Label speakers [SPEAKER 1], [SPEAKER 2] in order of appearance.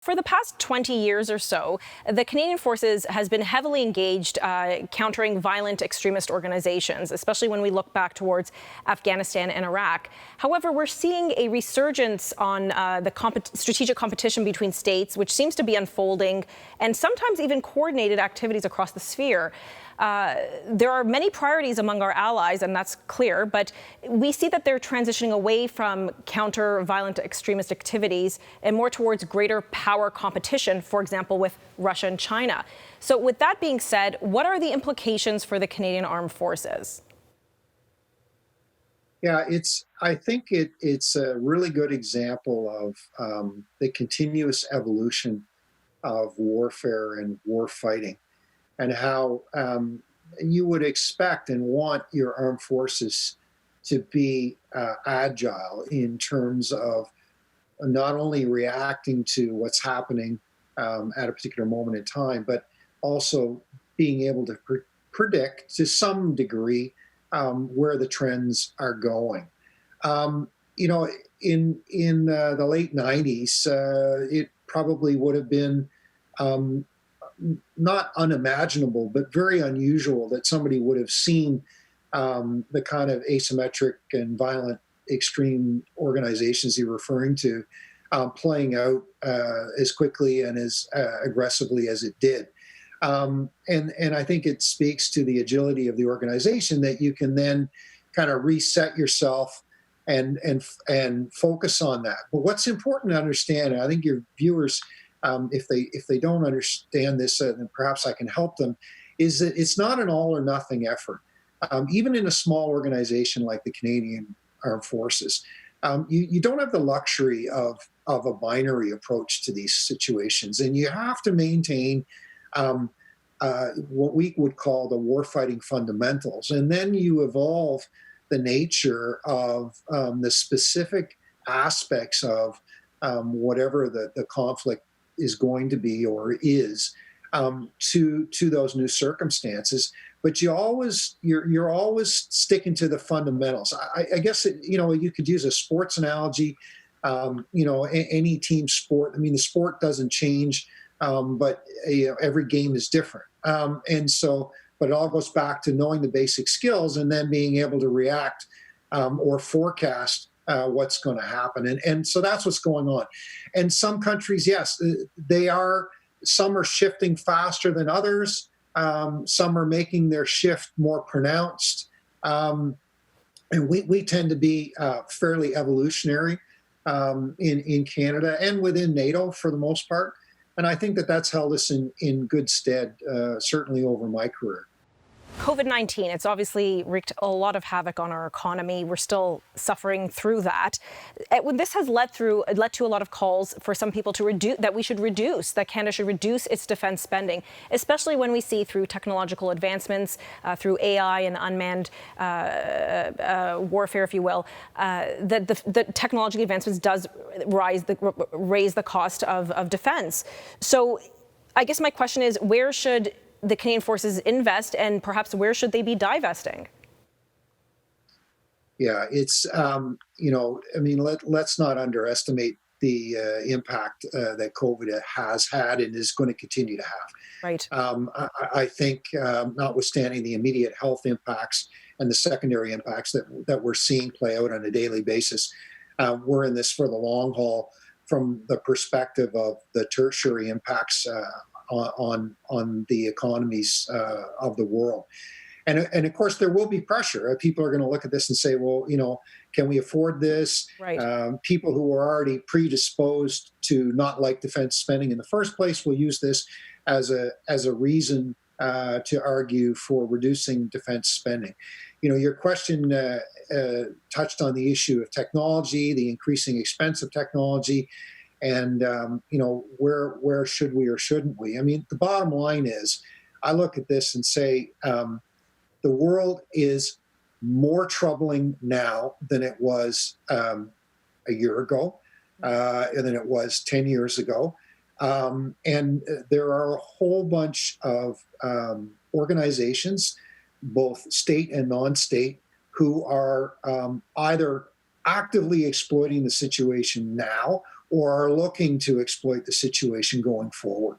[SPEAKER 1] For the past 20 years or so, the Canadian Forces has been heavily engaged countering violent extremist organizations, especially when we look back towards Afghanistan and Iraq. However, we're seeing a resurgence on the strategic competition between states, which seems to be unfolding, and sometimes even coordinated activities across the sphere. There are many priorities among our allies, and that's clear, but we see that they're transitioning away from counter-violent extremist activities and more towards greater power competition, for example, with Russia and China. So with that being said, what are the implications for the Canadian Armed Forces?
[SPEAKER 2] Yeah, I think it's a really good example of the continuous evolution of warfare and war fighting, and how you would expect and want your armed forces to be agile in terms of not only reacting to what's happening at a particular moment in time, but also being able to predict to some degree where the trends are going. You know, in the late '90s, it probably would have been not unimaginable, but very unusual that somebody would have seen the kind of asymmetric and violent extreme organizations you're referring to playing out as quickly and as aggressively as it did. And I think it speaks to the agility of the organization that you can then kind of reset yourself and focus on that. But what's important to understand, and I think your viewers, if they don't understand this, and perhaps I can help them, is that it's not an all or nothing effort. Even in a small organization like the Canadian Armed Forces, you don't have the luxury of a binary approach to these situations, and you have to maintain what we would call the warfighting fundamentals, and then you evolve the nature of the specific aspects of whatever the conflict is going to be or is to those new circumstances. But you're always sticking to the fundamentals. I guess you could use a sports analogy. Any team sport. I mean, the sport doesn't change, but every game is different, and so. But it all goes back to knowing the basic skills and then being able to react or forecast what's going to happen. And so that's what's going on. And some countries, yes, some are shifting faster than others. Some are making their shift more pronounced. And we tend to be fairly evolutionary in Canada and within NATO for the most part. And I think that's held us in good stead, certainly over my career.
[SPEAKER 1] COVID-19, it's obviously wreaked a lot of havoc on our economy. We're still suffering through that. This has led to a lot of calls for some people to that Canada should reduce its defense spending, especially when we see through technological advancements, through AI and unmanned warfare, if you will, that the technological advancements does raise the cost of defense. So I guess my question is, where should the Canadian Forces invest, and perhaps where should they be divesting?
[SPEAKER 2] Yeah, it's let's not underestimate the impact that COVID has had and is going to continue to have.
[SPEAKER 1] Right.
[SPEAKER 2] I think, notwithstanding the immediate health impacts and the secondary impacts that we're seeing play out on a daily basis, we're in this for the long haul from the perspective of the tertiary impacts on the economies of the world. And of course, there will be pressure. People are going to look at this and say, well, can we afford this?
[SPEAKER 1] Right.
[SPEAKER 2] People who are already predisposed to not like defense spending in the first place will use this as a reason to argue for reducing defense spending. Your question touched on the issue of technology, the increasing expense of technology, and where should we or shouldn't we? I mean, the bottom line is, I look at this and say, the world is more troubling now than it was a year ago, and than it was 10 years ago. And there are a whole bunch of organizations, both state and non-state, who are either actively exploiting the situation now or are looking to exploit the situation going forward.